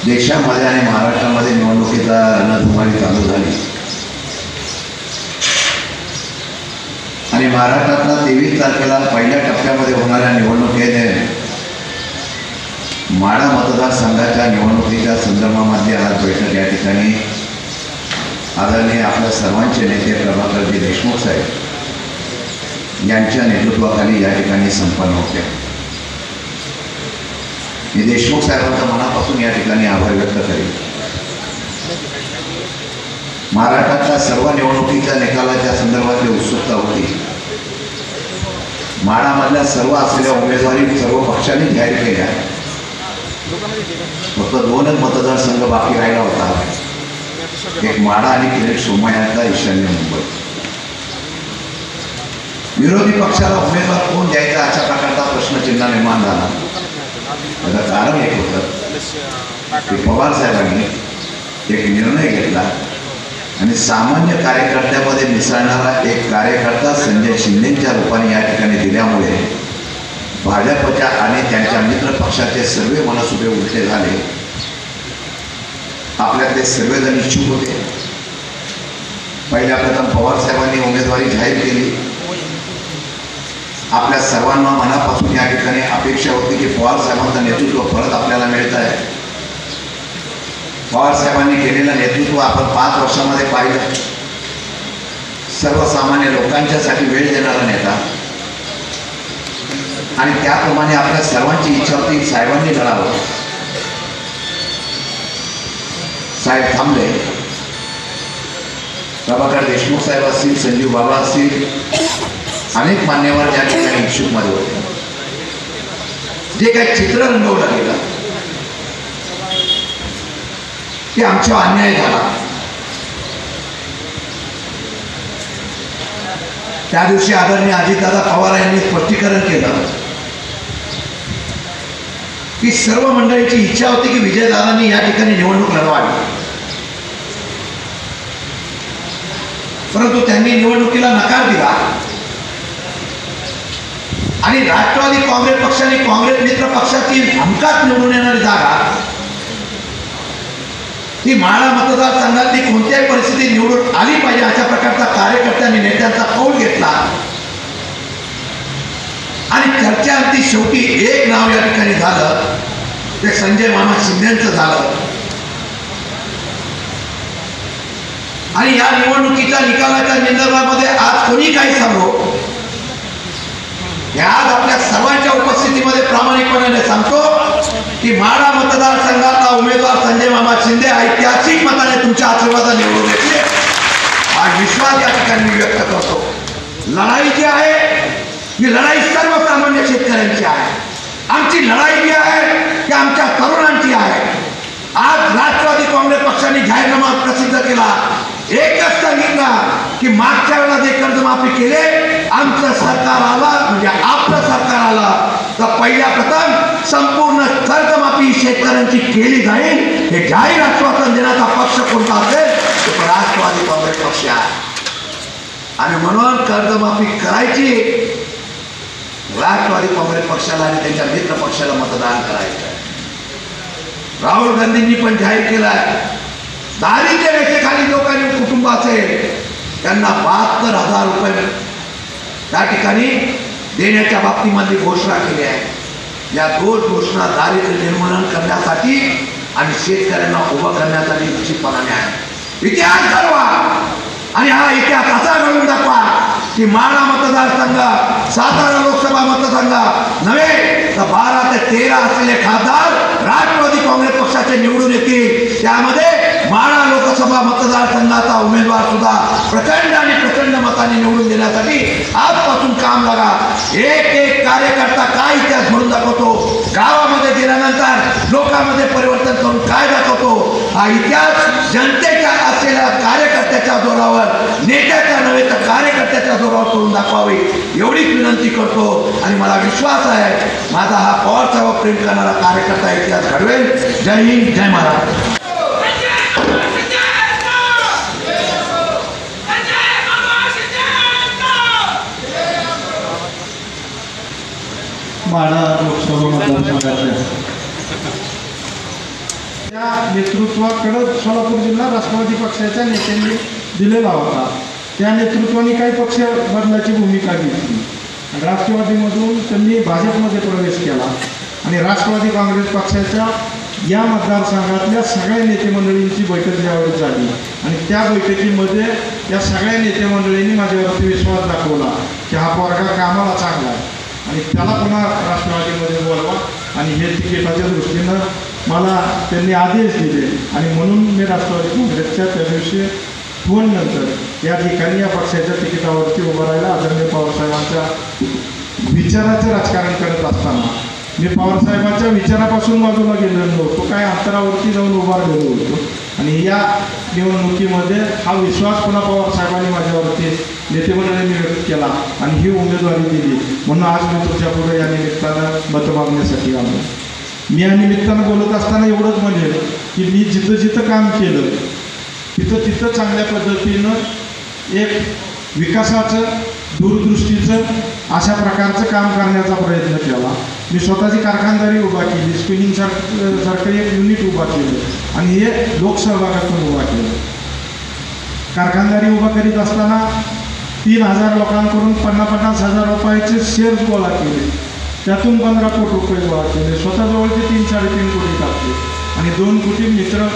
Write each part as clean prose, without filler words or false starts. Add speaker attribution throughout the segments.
Speaker 1: देशामध्ये आणि महाराष्ट्रामध्ये निवडणुकीचा रणधुमाळी चालू झाली आणि महाराष्ट्रातला 23 तारखेला पहिल्या टप्प्यामध्ये होणाऱ्या निवडणुकीने माढा मतदारसंघाच्या निवडणुकीच्या संदर्भामध्ये आज बैठक या ठिकाणी आदरणीय आपल्या सर्वांचे नेते प्रभाकरजी देशमुख साहेब यांच्या नेतृत्वाखाली या ठिकाणी संपन्न होते। मी देशमुख साहेबांचा मनापासून या ठिकाणी आभार व्यक्त करेन। महाराष्ट्रातल्या सर्व निवडणुकीच्या निकालाच्या संदर्भातली उत्सुकता होती। माढामधल्या सर्व असलेल्या उमेदवारी सर्व पक्षांनी जाहीर केल्या, फक्त 2च मतदारसंघ बाकी राहिला होता, एक माढा आणि किरीट सोमय्यांचा ईशान्य मुंबई। विरोधी पक्षाला उमेदवार कोण द्यायचा अशा प्रकारचा प्रश्नचिन्ह निर्माण झाला। त्याचं कारण एक होतं की पवार साहेबांनी एक निर्णय घेतला आणि सामान्य कार्यकर्त्यामध्ये मिसळणारा एक कार्यकर्ता संजय शिंदेच्या रूपाने या ठिकाणी दिल्यामुळे भाजपच्या आणि त्यांच्या मित्र पक्षाचे सर्व मनसुबे उलटे झाले। आपल्यातले सर्वजण इच्छुक होते। पहिल्या प्रथम पवार साहेबांनी उमेदवारी जाहीर केली। आपल्या सर्वांना मनापासून या ठिकाणी अपेक्षा होती की पवार साहेबांचं नेतृत्व परत आपल्याला मिळत आहे। पवार साहेबांनी केलेलं नेतृत्व आपण 5 वर्षामध्ये पाहिलं। सर्वसामान्य लोकांच्यासाठी वेळ देणारा नेता आणि त्याप्रमाणे आपल्या सर्वांची इच्छा होती साहेबांनी लढावं। साहेब थांबले। प्रभाकर देशमुख साहेब असतील, संजीव बाबा असतील, अनेक मान्यवर ज्या ठिकाणी इच्छुक मध्ये होते। जे काही चित्र रंगवलं गेलं ते आमच्यावर अन्याय झाला। त्या दिवशी आदरणीय अजितदादा पवार यांनी स्पष्टीकरण केलं की सर्व मंडळीची इच्छा होती की विजयदादांनी या ठिकाणी निवडणूक लढवावी, परंतु त्यांनी निवडणुकीला नकार दिला आणि राष्ट्रवादी काँग्रेस पक्षाने काँग्रेस मित्र पक्षाची हमखास निवडून येणारी जागा ही माढा मतदारसंघातली कोणत्याही परिस्थितीत निवडून आली पाहिजे अशा प्रकारचा कार्यकर्त्यांनी नेत्यांचा कौल घेतला आणि चर्चांती शेवटी एक नाव या ठिकाणी झालं, ते संजय मामा शिंदेंचं झालं। आणि या निवडणुकीच्या निकालाच्या संदर्भामध्ये आज कोणी काही सांगो, आज आपल्या सर्वांच्या उपस्थितीमध्ये प्रामाणिकपणे सांगतो की माढा मतदारसंघाचा उमेदवार संजय मामा शिंदे ऐतिहासिक मताने तुमच्या आशीर्वादाने निवडून येते हा विश्वास या ठिकाणी मी व्यक्त करतो। लढाई जी आहे ही लढाई सर्वसामान्य शेतकऱ्यांची आहे। आमची लढाई जी आहे ती आमच्या तरुणांची आहे। आज राष्ट्रवादी काँग्रेस पक्षाने जाहीरनामा प्रसिद्ध केला, एकच सांगितलं की मागच्या वेळेला जे कर्जमाफी केले आमचं सरकार आलं म्हणजे आपलं सरकार आलं तर पहिल्या प्रथम संपूर्ण कर्जमाफी शेतकऱ्यांची केली जाईल हे जाहीर आश्वासन देण्याचा पक्ष कोणता असेल तो राष्ट्रवादी काँग्रेस पक्ष आहे। आणि म्हणून कर्जमाफी करायची, राष्ट्रवादी काँग्रेस पक्षाला आणि त्यांच्या मित्र पक्षाला मतदान करायचं। राहुल गांधींनी पण जाहीर केलाय दारिद्र्य रेषेखाली लोकांनी कुटुंब असेल त्यांना 72,000 रुपये त्या ठिकाणी देण्याच्या बाबतीमध्ये घोषणा केली आहे। या 2 घोषणा दारिद्र्य निर्मूलन करण्यासाठी आणि शेतकऱ्यांना उभं करण्यासाठी निश्चितपणाने आहे। इतिहास घडवा आणि हा इतिहास असा घडवून दाखवा की माढा मतदारसंघ, सातारा लोकसभा मतदारसंघ नव्हे तर 12 ते 13 असलेले खासदार राष्ट्रवादी काँग्रेस पक्षाचे निवडून येतील। त्यामध्ये माढा लोकसभा मतदारसंघाचा उमेदवार सुद्धा प्रचंड आणि प्रचंड मताने निवडून देण्यासाठी आजपासून काम लागा। एक एक कार्यकर्ता काय इतिहास घडून दाखवतो, गावामध्ये गेल्यानंतर लोकांमध्ये परिवर्तन करून काय दाखवतो, हा इतिहास जनतेच्या असलेल्या कार्यकर्त्याच्या जोरावर, नेत्याच्या नव्हे तर कार्यकर्त्याच्या जोरावर करून दाखवावी एवढीच विनंती करतो। आणि मला विश्वास आहे माझा हा पवार साहेब प्रेम करणारा कार्यकर्ता इतिहास घडवेल। जय हिंद, जय महाराष्ट्र।
Speaker 2: माढा लोकसभा मतदारसंघाच्या त्या नेतृत्वाकडं सोलापूर जिल्हा राष्ट्रवादी पक्षाच्या नेत्यांनी दिलेला होता. त्या नेतृत्वाने काही पक्ष बदलाची भूमिका घेतली. राष्ट्रवादीमधून त्यांनी भाजपमध्ये प्रवेश केला आणि राष्ट्रवादी काँग्रेस पक्षाच्या या मतदारसंघातल्या सगळ्या नेते मंडळींची बैठक ज्यावेळी झाली आणि त्या बैठकीमध्ये या सगळ्या नेते मंडळींनी माझ्यावरती विश्वास दाखवला की हा पोरगा कामाला चांगला आहे आणि त्याला पुन्हा राष्ट्रवादीमध्ये बोलवा आणि हे तिकिटाच्या दृष्टीनं मला त्यांनी आदेश दिले आणि म्हणून मी राष्ट्रवादी काँग्रेसच्या त्या दिवशी फोननंतर या ठिकाणी या पक्षाच्या तिकिटावरती उभं राहिला. आदरणीय पवारसाहेबांच्या विचाराचं राजकारण करत असताना मी पवारसाहेबांच्या विचारापासून बाजूला गेलेलो नव्हतो, काय अंतरावरती जाऊन उभारलेलो होतो आणि या निवडणुकीमध्ये हा विश्वास पुन्हा पवारसाहेबांनी माझ्यावरती नेते मंडळींनी व्यक्त केला आणि ही उमेदवारी दिली. म्हणून आज मी तुमच्या पुढे या निमित्तानं मतं मागण्यासाठी आलो. मी या निमित्तानं बोलत असताना एवढंच म्हणेल की मी जिथं जिथं काम केलं तिथं चांगल्या पद्धतीनं एक विकासाचं दूरदृष्टीचं अशा प्रकारचं काम करण्याचा प्रयत्न केला. मी स्वतःची कारखानदारी उभा केली, स्पिनिंग सारखं एक युनिट उभा केलं आणि हे लोकसहभागातून उभा केलं. कारखानदारी उभा करीत असताना 3,000 लोकांकडून 50,000 रुपयाचे शेअर्स गोळा केले, त्यातून 15 कोटी रुपये गोळा केले. स्वतःजवळचे 3-3.5 कोटी टाकले आणि 2 कोटी मित्र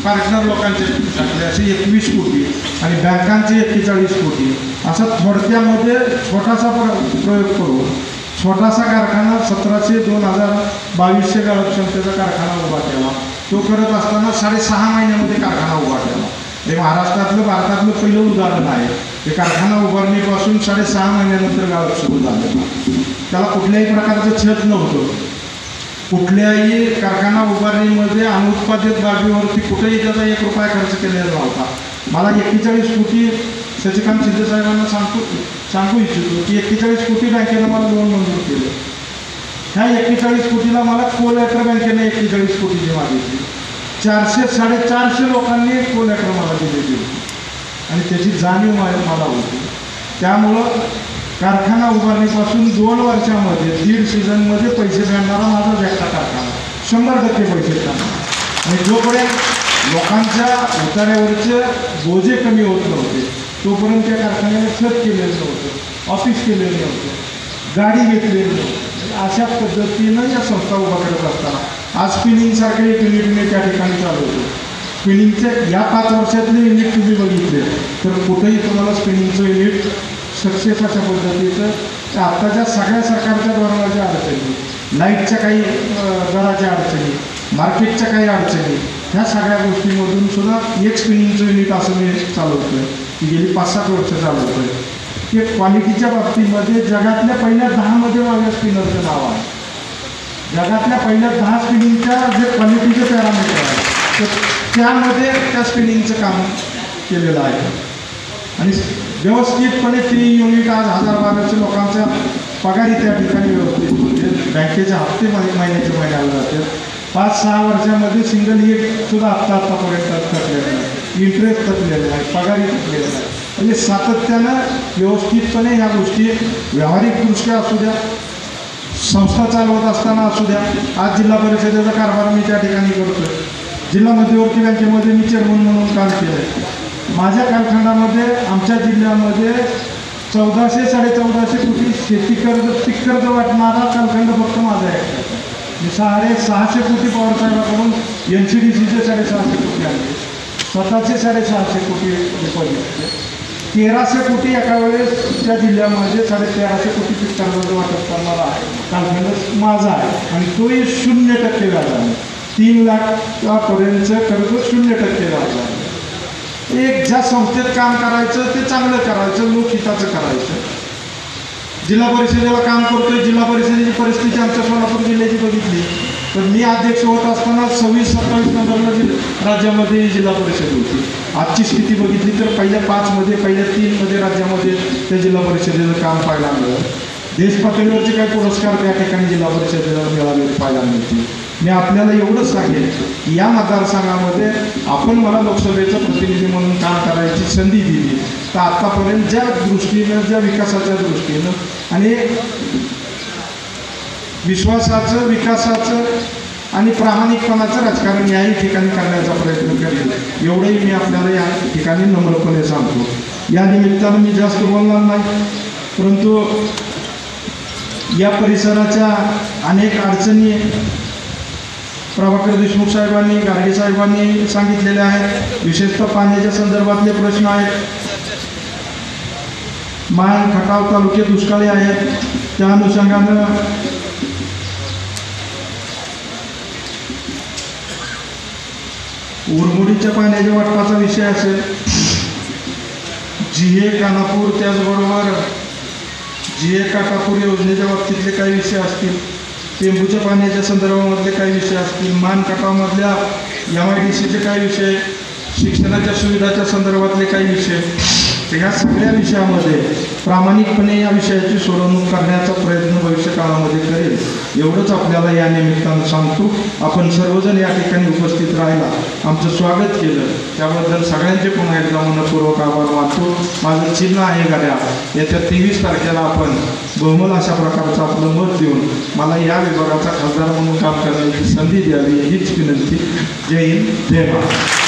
Speaker 2: पार्टनर लोकांचे टाकले, असे 21 कोटी आणि बँकांचे 41 कोटी. असा थोडक्यामध्ये छोटासा प्रयोग करून छोटासा कारखाना 17,000-2200 गाळप क्षमतेचा कारखाना उभा केला. तो करत असताना 6.5 महिन्यामध्ये कारखाना उभा केला. हे महाराष्ट्रातलं भारतातलं पहिलं उदाहरण आहे. हे कारखाना उभारणीपासून 6.5 महिन्यानंतर गाळप सुरू झालं. त्याला कुठल्याही प्रकारचं छत नव्हतं. कुठल्याही कारखाना उभारणीमध्ये अनुत्पादित बाबीवरती कुठेही त्याचा 1 रुपया खर्च केलेला नव्हता. मला 41 कोटी शशिकांत शिंदेसाहेबांना सांगू इच्छितो की 41 कोटी बँकेनं मला लोन मंजूर केलं. ह्या 41 कोटीला मला कोलॅटर बँकेने 41 कोटीची मागितली. 400-450 लोकांनी कोलॅटर मला दिलेली होती आणि त्याची जाणीव मला होती. त्यामुळं कारखाना उभारणीपासून 2 वर्षामध्ये 1.5 सीझनमध्ये पैसे देणारा माझा एकटा कारखाना 100% पैसे देणार आणि जोपर्यंत लोकांच्या उतार्यावरचे बोजे कमी होत नव्हते तोपर्यंत त्या कारखान्याने छत केलेलं नव्हतं, ऑफिस केलेलं नव्हतं, गाडी घेतलेली नव्हती. अशा पद्धतीनं या संस्था उभा करत असताना आज स्पिनिंगसारखे एक युनिट मी त्या ठिकाणी चालवतो. स्पिनिंगचे या 5 वर्षातले युनिट तुम्ही बघितले तर कुठेही तुम्हाला स्पिनिंगचं युनिट सक्सेस अशा पद्धतीचं आत्ताच्या सगळ्या सरकारच्या धोरणाच्या अडचणी, लाईटच्या काही दराच्या अडचणी, मार्केटच्या काही अडचणी, ह्या सगळ्या गोष्टींमधून सुद्धा एक स्पिनिंगचं युनिट असं मी चालवतो आहे की गेली 5-7 वर्ष चालवतो आहे. की क्वालिटीच्या बाबतीमध्ये जगातल्या पहिल्या 10मध्ये माझ्या स्पिनरचं नाव आहे. जगातल्या पहिल्या 10 स्पिनिंगच्या जे क्वालिटीचे पॅरामीटर आहे तर त्यामध्ये त्या स्पिनिंगचं काम केलेलं आहे आणि व्यवस्थितपणे 3 युनिट आज 1,000-1,200 लोकांच्या पगारी त्या ठिकाणी व्यवस्थित होते. बँकेचे हप्ते महिन्याच्या महिन्याला जाते. 5-6 वर्षामध्ये सिंगल एक सुद्धा आत्तापर्यंत थकलेलं आहे, इंटरेस्ट थकलेलं आहे, पगारी थकलेलं आहे. म्हणजे सातत्यानं व्यवस्थितपणे ह्या गोष्टी व्यावहारिकदृष्ट्या असू द्या, संस्था चालवत असताना असू द्या. आज जिल्हा परिषदेचा कारभार मी त्या ठिकाणी करतो. जिल्हा मध्यवर्ती बँकेमध्ये मी चेअरमन म्हणून काम केलं आहे. माझ्या कालखंडामध्ये आमच्या जिल्ह्यामध्ये 1400-1450 कोटी शेती कर्ज पीक कर्ज वाटणारा कालखंड फक्त माझा आहे. मी 650 कोटी पवारसाहेबाकडून NCDCचे 650 कोटी आणले, स्वतःचे 650 कोटी डिपॉझिट, 1300 कोटी एका वेळेस त्या जिल्ह्यामध्ये 1350 कोटी पीक कर्जाचं वाटप करणारा कालखंड माझा आहे आणि तोही 0% व्याज आहे. 3 लाखापर्यंतचं कर्ज 0% व्याज आहे. एक ज्या संस्थेत काम करायचं ते चांगलं करायचं, लोकहिताचं करायचं. जिल्हा परिषदेला काम करतोय. जिल्हा परिषदेची परिस्थिती आमच्या सोलापूर जिल्ह्याची बघितली तर मी अध्यक्ष होत असताना 26-27 नंबरला राज्यामध्ये जिल्हा परिषद होती. आजची स्थिती बघितली तर पहिल्या 5मध्ये पहिल्या 3मध्ये राज्यामध्ये त्या जिल्हा परिषदेचं काम पाहायला मिळालं. देश पातळीवरचे काही पुरस्कार त्या ठिकाणी जिल्हा परिषदेला मिळाले पाहायला मिळतील. मी आपल्याला एवढंच सांगेन की या मतदारसंघामध्ये आपण मला लोकसभेचं प्रतिनिधी म्हणून काम करायची संधी दिली तर आत्तापर्यंत ज्या दृष्टीनं, ज्या विकासाच्या दृष्टीनं आणि विश्वासाचं, विकासाचं आणि प्रामाणिकपणाचं राजकारण याही ठिकाणी करण्याचा प्रयत्न करेल एवढंही मी आपल्याला या ठिकाणी नम्रपणे सांगतो. या निमित्तानं मी जास्त बोलणार नाही, परंतु या परिसराच्या अनेक अडचणी प्रभाकर देशमुख साहेबांनी, गारगे साहेबांनी सांगितलेले आहेत. विशेषतः पाण्याच्या संदर्भातले प्रश्न आहेत. मान खटाव तालुके दुष्काळी आहेत, त्या अनुषंगानं उरमुडीच्या पाण्याच्या वाटपाचा विषय असेल, जिहे खानापूर, त्याचबरोबर जिहे काटापूर योजनेच्या बाबतीतले काही विषय असतील, टेंबूच्या पाण्याच्या संदर्भामधले काही विषय असतील, मान खटावमधल्या MIDCचे काही विषय, शिक्षणाच्या सुविधाच्या संदर्भातले काही विषय, ह्या सगळ्या विषयामध्ये प्रामाणिकपणे या विषयाची सोडवणूक करण्याचा प्रयत्न भविष्यकाळामध्ये करेल एवढंच आपल्याला या निमित्तानं सांगतो. आपण सर्वजण या ठिकाणी उपस्थित राहिला, आमचं स्वागत केलं, त्याबद्दल सगळ्यांचे पुन्हा एकदा मनपूर्वक आभार मानतो. माझं चिन्ह आहे घड्याळ. येत्या 23 तारखेला आपण बहुमत अशा प्रकारचं आपलं मत देऊन मला या विभागाचा खासदार म्हणून काम करण्याची संधी द्यावी हीच विनंती. जय हिंद, जय महाराष्ट्र.